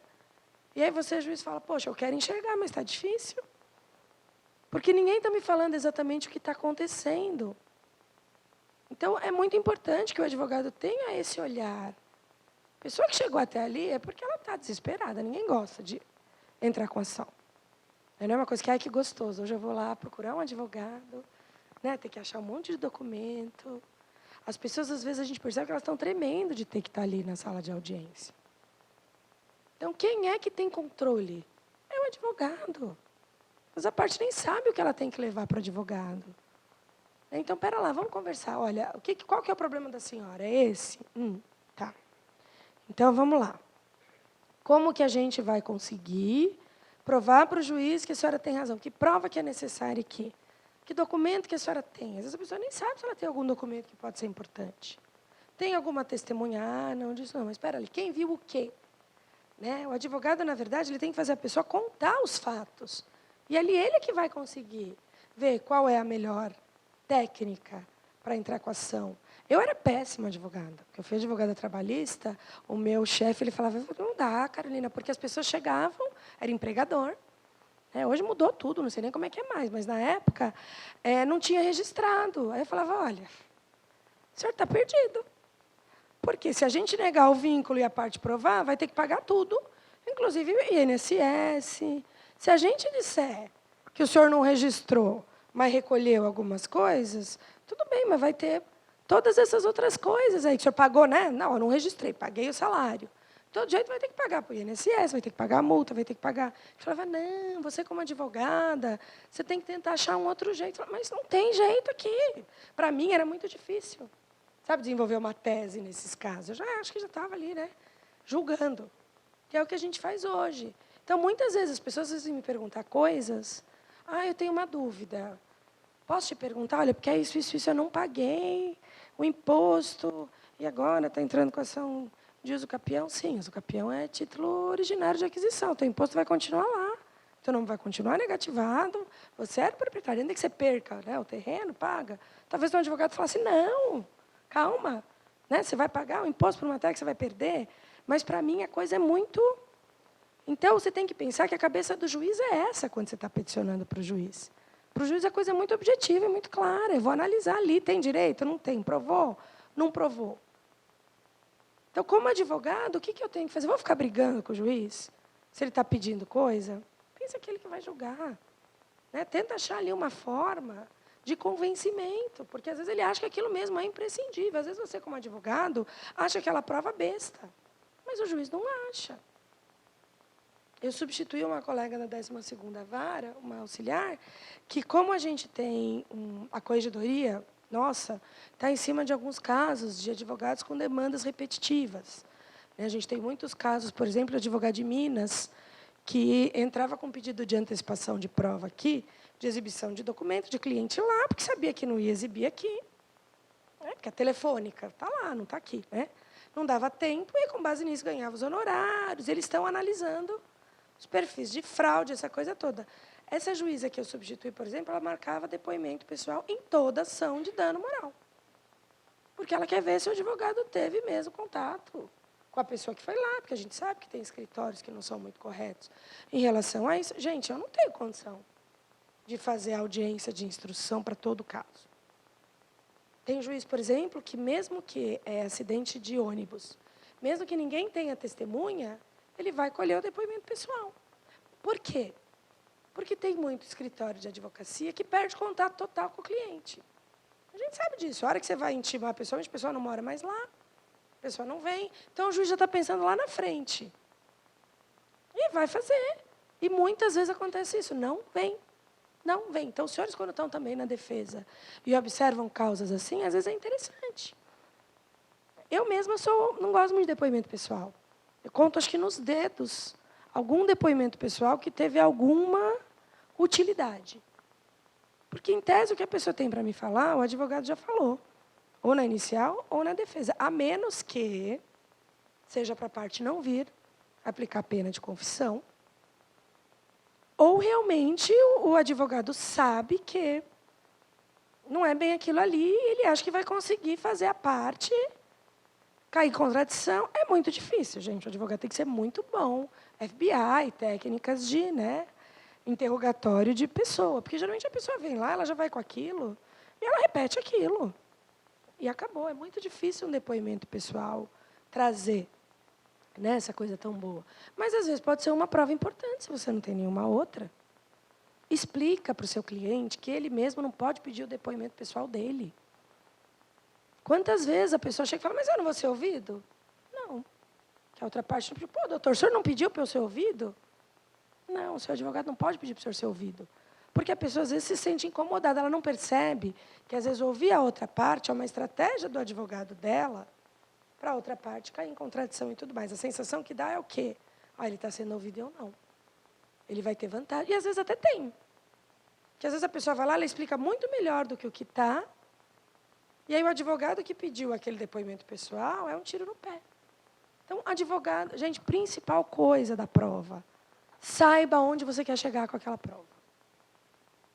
E aí você, juiz, fala, poxa, eu quero enxergar, mas está difícil. Porque ninguém está me falando exatamente o que está acontecendo. Então, é muito importante que o advogado tenha esse olhar. A pessoa que chegou até ali é porque ela está desesperada, ninguém gosta de entrar com ação. Não é uma coisa que, ai, que gostoso, hoje eu vou lá procurar um advogado, né, ter que achar um monte de documento. As pessoas, às vezes, a gente percebe que elas estão tremendo de ter que estar ali na sala de audiência. Então, quem é que tem controle? É o advogado. Mas a parte nem sabe o que ela tem que levar para o advogado. Então, pera lá, vamos conversar. Olha, qual que é o problema da senhora? É esse? Tá. Então, vamos lá. Como que a gente vai conseguir provar para o juiz que a senhora tem razão? Que prova que é necessária aqui? Que documento que a senhora tem? Às vezes a pessoa nem sabe se ela tem algum documento que pode ser importante. Tem alguma testemunha? Ah, não, disso não. Mas espera ali, quem viu o quê? Né? O advogado, na verdade, ele tem que fazer a pessoa contar os fatos. E ali ele é que vai conseguir ver qual é a melhor técnica para entrar com a ação. Eu era péssima advogada, porque eu fui advogada trabalhista, o meu chefe ele falava, não dá, Carolina, porque as pessoas chegavam, era empregador. Hoje mudou tudo, não sei nem como é que é mais, mas na época não tinha registrado. Aí eu falava, olha, o senhor está perdido. Porque se a gente negar o vínculo e a parte provar, vai ter que pagar tudo, inclusive o INSS. Se a gente disser que o senhor não registrou, mas recolheu algumas coisas, tudo bem, mas vai ter todas essas outras coisas aí que o senhor pagou, né? Não, eu não registrei, paguei o salário. De todo jeito vai ter que pagar para o INSS, vai ter que pagar a multa, vai ter que pagar. Eu falava, não, você como advogada, você tem que tentar achar um outro jeito. Eu falava, mas não tem jeito aqui. Para mim era muito difícil, sabe, desenvolver uma tese nesses casos. Eu acho que já estava ali, né, julgando, que é o que a gente faz hoje. Então, muitas vezes, as pessoas às vezes me perguntam coisas, eu tenho uma dúvida. Posso te perguntar? Olha, porque é isso, eu não paguei o imposto, e agora está entrando com ação de uso capião? Sim, uso capião é título originário de aquisição, o teu imposto vai continuar lá, teu nome vai continuar negativado, você é proprietário, ainda que você perca, né, o terreno, paga. Talvez um advogado falasse, não, calma, né, você vai pagar o imposto por uma terra que você vai perder, mas, para mim, a coisa é muito... Então, você tem que pensar que a cabeça do juiz é essa quando você está peticionando para o juiz. Para o juiz, a coisa é muito objetiva, é muito clara. Eu vou analisar ali, tem direito, não tem, provou, não provou. Então, como advogado, o que eu tenho que fazer? Eu vou ficar brigando com o juiz? Se ele está pedindo coisa? Pensa aquele que vai julgar. Né? Tenta achar ali uma forma de convencimento, porque, às vezes, ele acha que aquilo mesmo é imprescindível. Às vezes, você, como advogado, acha aquela prova besta, mas o juiz não acha. Eu substituí uma colega da 12ª Vara, uma auxiliar, que, como a gente tem a corregedoria, nossa, está em cima de alguns casos de advogados com demandas repetitivas. A gente tem muitos casos, por exemplo, de advogado de Minas, que entrava com pedido de antecipação de prova aqui, de exibição de documento de cliente lá, porque sabia que não ia exibir aqui, né? Porque a telefônica está lá, não está aqui. Né? Não dava tempo e, com base nisso, ganhava os honorários. Eles estão analisando os perfis de fraude, essa coisa toda. Essa juíza que eu substituí, por exemplo, ela marcava depoimento pessoal em toda ação de dano moral. Porque ela quer ver se o advogado teve mesmo contato com a pessoa que foi lá, porque a gente sabe que tem escritórios que não são muito corretos em relação a isso. Gente, eu não tenho condição de fazer audiência de instrução para todo caso. Tem juiz, por exemplo, que mesmo que é acidente de ônibus, mesmo que ninguém tenha testemunha, ele vai colher o depoimento pessoal. Por quê? Porque tem muito escritório de advocacia que perde contato total com o cliente. A gente sabe disso. A hora que você vai intimar a pessoa não mora mais lá, a pessoa não vem. Então, o juiz já está pensando lá na frente. E vai fazer. E muitas vezes acontece isso. Não vem. Não vem. Então, os senhores, quando estão também na defesa e observam causas assim, às vezes é interessante. Eu mesma não gosto muito de depoimento pessoal. Eu conto, acho que nos dedos, algum depoimento pessoal que teve alguma utilidade. Porque, em tese, o que a pessoa tem para me falar, o advogado já falou. Ou na inicial, ou na defesa. A menos que seja para a parte não vir, aplicar pena de confissão, ou realmente o advogado sabe que não é bem aquilo ali, ele acha que vai conseguir fazer a parte, cair em contradição. É muito difícil, gente. O advogado tem que ser muito bom. FBI, técnicas de, né, interrogatório de pessoa. Porque, geralmente, a pessoa vem lá, ela já vai com aquilo, e ela repete aquilo. E acabou. É muito difícil um depoimento pessoal trazer, né, essa coisa tão boa. Mas, às vezes, pode ser uma prova importante, se você não tem nenhuma outra. Explica para o seu cliente que ele mesmo não pode pedir o depoimento pessoal dele. Quantas vezes a pessoa chega e fala, mas eu não vou ser ouvido? Não. Que a outra parte não pediu. Pô, doutor, o senhor não pediu para eu ser ouvido? Não, o seu advogado não pode pedir para o senhor ser ouvido. Porque a pessoa, às vezes, se sente incomodada. Ela não percebe que, às vezes, ouvir a outra parte é uma estratégia do advogado dela para a outra parte cair em contradição e tudo mais. A sensação que dá é o quê? Ah, ele está sendo ouvido e eu não. Ele vai ter vantagem. E, às vezes, até tem. Porque, às vezes, a pessoa vai lá, ela explica muito melhor do que o que está. E aí, o advogado que pediu aquele depoimento pessoal é um tiro no pé. Então, advogado... Gente, principal coisa da prova. Saiba onde você quer chegar com aquela prova.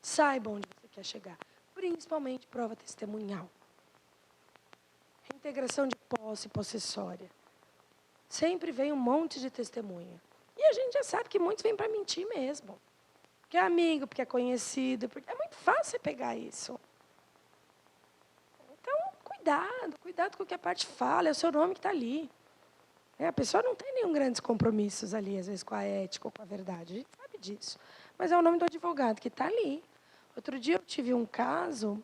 Saiba onde você quer chegar. Principalmente prova testemunhal. Reintegração de posse possessória. Sempre vem um monte de testemunha. E a gente já sabe que muitos vêm para mentir mesmo. Porque é amigo, porque é conhecido. Porque é muito fácil você pegar isso. Então, cuidado com o que a parte fala. É o seu nome que está ali. A pessoa não tem nenhum grandes compromissos ali, às vezes, com a ética ou com a verdade. A gente sabe disso. Mas é o nome do advogado que está ali. Outro dia eu tive um caso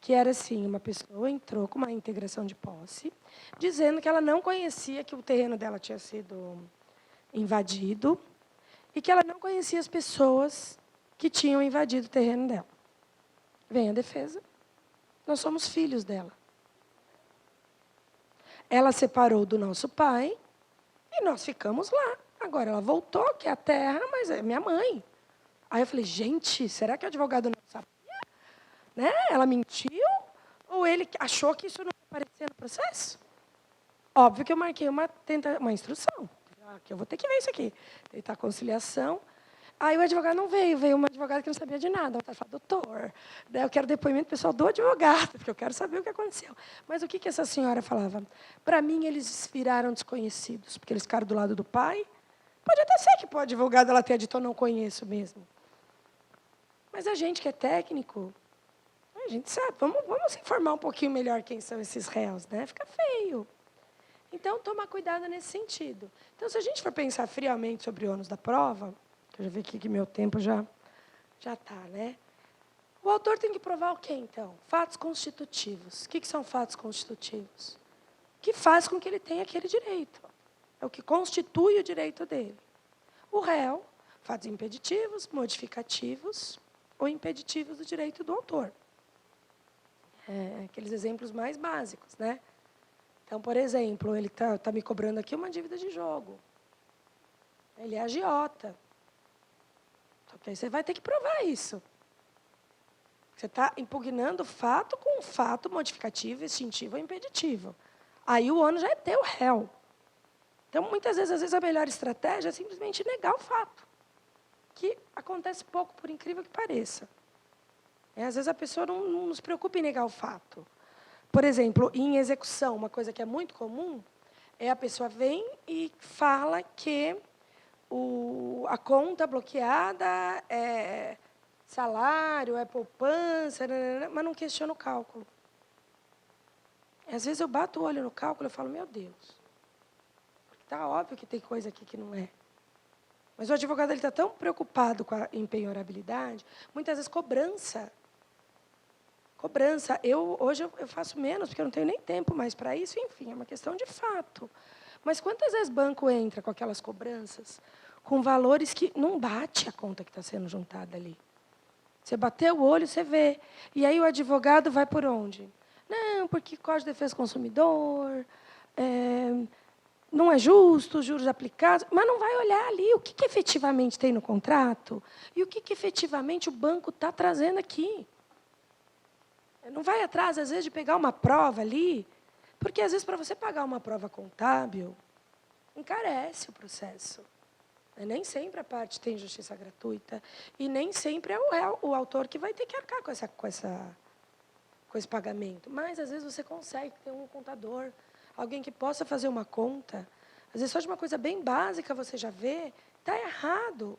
que era assim, uma pessoa entrou com uma integração de posse, dizendo que ela não conhecia que o terreno dela tinha sido invadido e que ela não conhecia as pessoas que tinham invadido o terreno dela. Vem a defesa. Nós somos filhos dela. Ela separou do nosso pai e nós ficamos lá. Agora, ela voltou, que é a terra, mas é minha mãe. Aí eu falei, gente, será que o advogado não sabia? Né? Ela mentiu? Ou ele achou que isso não ia aparecer no processo? Óbvio que eu marquei uma instrução. Que eu vou ter que ver isso aqui. Tentar conciliação. Aí o advogado não veio. Veio uma advogada que não sabia de nada. Ela falou, doutor, eu quero depoimento pessoal do advogado, porque eu quero saber o que aconteceu. Mas o que essa senhora falava? Para mim, eles viraram desconhecidos, porque eles ficaram do lado do pai. Pode até ser que para o advogado ela tenha dito, eu não conheço mesmo. Mas a gente que é técnico, a gente sabe, vamos se informar um pouquinho melhor quem são esses réus, né? Fica feio. Então, tomar cuidado nesse sentido. Então, se a gente for pensar friamente sobre o ônus da prova, que eu já vi aqui que meu tempo já está, né? O autor tem que provar o quê, então? Fatos constitutivos. O que são fatos constitutivos? Que faz com que ele tenha aquele direito. É o que constitui o direito dele. O réu, fatos impeditivos, modificativos ou impeditivos do direito do autor. Aqueles exemplos mais básicos, né? Então, por exemplo, ele tá me cobrando aqui uma dívida de jogo. Ele é agiota. Só que aí você vai ter que provar isso. Você está impugnando fato com fato modificativo, extintivo ou impeditivo. Aí o ônus já é teu, réu. Então, muitas vezes, às vezes, a melhor estratégia é simplesmente negar o fato. Que acontece pouco, por incrível que pareça. Às vezes, a pessoa não se preocupa em negar o fato. Por exemplo, em execução, uma coisa que é muito comum é a pessoa vem e fala que a conta bloqueada é salário, é poupança, mas não questiona o cálculo. Às vezes eu bato o olho no cálculo e falo, meu Deus, está óbvio que tem coisa aqui que não é. Mas o advogado está tão preocupado com a empenhorabilidade, muitas vezes cobrança. Hoje eu faço menos, porque eu não tenho nem tempo mais para isso, enfim, é uma questão de fato. Mas quantas vezes banco entra com aquelas cobranças, com valores que não bate a conta que está sendo juntada ali? Você bateu o olho, você vê. E aí o advogado vai por onde? Não, porque Código de Defesa do Consumidor, não é justo, os juros aplicados, mas não vai olhar ali o que efetivamente tem no contrato e o que efetivamente o banco está trazendo aqui. Não vai atrás, às vezes, de pegar uma prova ali, porque, às vezes, para você pagar uma prova contábil, encarece o processo. Nem sempre a parte tem justiça gratuita e nem sempre é o autor que vai ter que arcar com com esse pagamento. Mas, às vezes, você consegue ter um contador, alguém que possa fazer uma conta. Às vezes, só de uma coisa bem básica você já vê, está errado.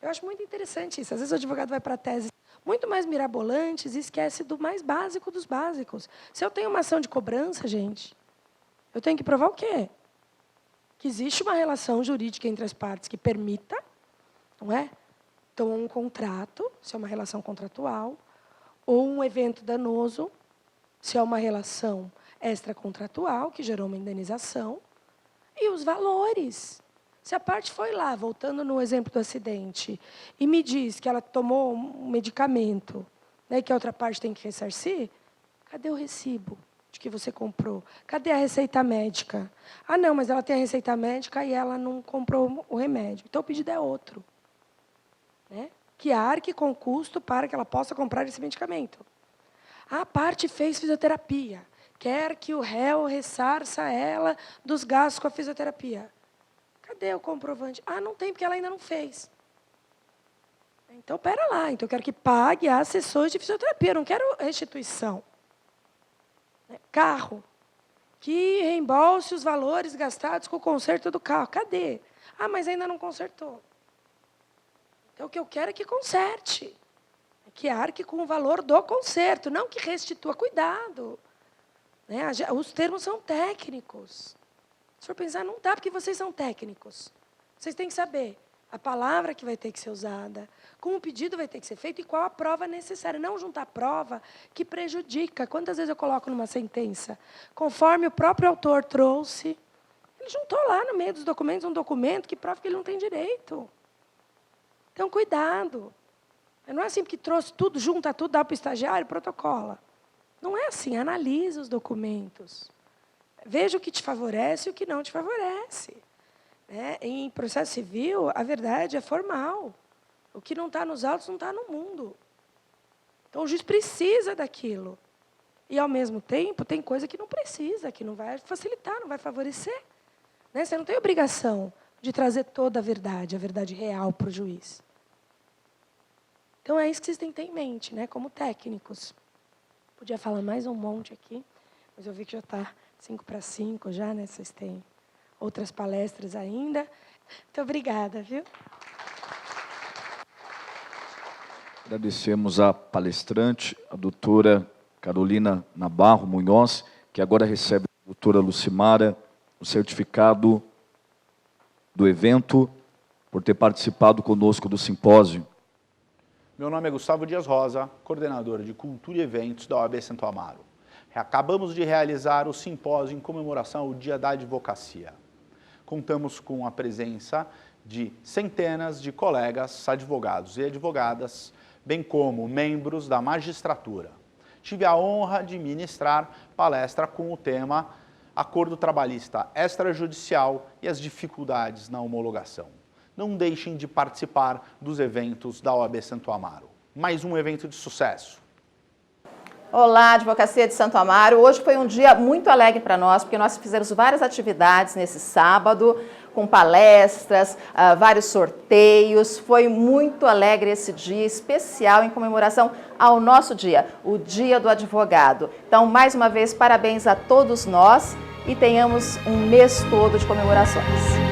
Eu acho muito interessante isso. Às vezes, o advogado vai para teses muito mais mirabolantes e esquece do mais básico dos básicos. Se eu tenho uma ação de cobrança, gente, eu tenho que provar o quê? Que existe uma relação jurídica entre as partes que permita, não é? Então, um contrato, se é uma relação contratual, ou um evento danoso, se é uma relação extracontratual, que gerou uma indenização, e os valores. Se a parte foi lá, voltando no exemplo do acidente, e me diz que ela tomou um medicamento, né, que a outra parte tem que ressarcir, cadê o recibo de que você comprou? Cadê a receita médica? Ah, não, mas ela tem a receita médica e ela não comprou o remédio. Então, o pedido é outro. Né? Que arque com o custo para que ela possa comprar esse medicamento. A parte fez fisioterapia. Quer que o réu ressarça ela dos gastos com a fisioterapia. Cadê o comprovante? Ah, não tem, porque ela ainda não fez. Então, pera lá. Então, eu quero que pague as sessões de fisioterapia. Eu não quero restituição. Carro. Que reembolse os valores gastados com o conserto do carro. Cadê? Ah, mas ainda não consertou. Então, o que eu quero é que conserte. Que arque com o valor do conserto, não que restitua. Cuidado. Né? Os termos são técnicos. Se for pensar, não dá, porque vocês são técnicos. Vocês têm que saber a palavra que vai ter que ser usada, como o pedido vai ter que ser feito e qual a prova necessária. Não juntar prova que prejudica. Quantas vezes eu coloco numa sentença? Conforme o próprio autor trouxe, ele juntou lá no meio dos documentos um documento que prova que ele não tem direito. Então, cuidado. Não é assim porque trouxe tudo, junta tudo, dá para o estagiário, protocola. Não é assim, analisa os documentos. Veja o que te favorece e o que não te favorece. Né? Em processo civil, a verdade é formal. O que não está nos autos não está no mundo. Então, o juiz precisa daquilo. E, ao mesmo tempo, tem coisa que não precisa, que não vai facilitar, não vai favorecer. Né? Você não tem obrigação de trazer toda a verdade real para o juiz. Então, é isso que vocês têm que ter em mente, né? Como técnicos. Podia falar mais um monte aqui, mas eu vi que já está 5:05 já, né? Vocês têm outras palestras ainda. Muito obrigada, viu? Agradecemos a palestrante, a doutora Carolina Nabarro Munhoz, que agora recebe da doutora Lucimara o certificado do evento por ter participado conosco do simpósio. Meu nome é Gustavo Dias Rosa, coordenador de Cultura e Eventos da OAB Santo Amaro. Acabamos de realizar o simpósio em comemoração ao Dia da Advocacia. Contamos com a presença de centenas de colegas advogados e advogadas, bem como membros da magistratura. Tive a honra de ministrar palestra com o tema Acordo Trabalhista Extrajudicial e as dificuldades na homologação. Não deixem de participar dos eventos da OAB Santo Amaro. Mais um evento de sucesso. Olá, Advocacia de Santo Amaro. Hoje foi um dia muito alegre para nós, porque nós fizemos várias atividades nesse sábado, com palestras, vários sorteios. Foi muito alegre esse dia especial em comemoração ao nosso dia, o Dia do Advogado. Então, mais uma vez, parabéns a todos nós e tenhamos um mês todo de comemorações.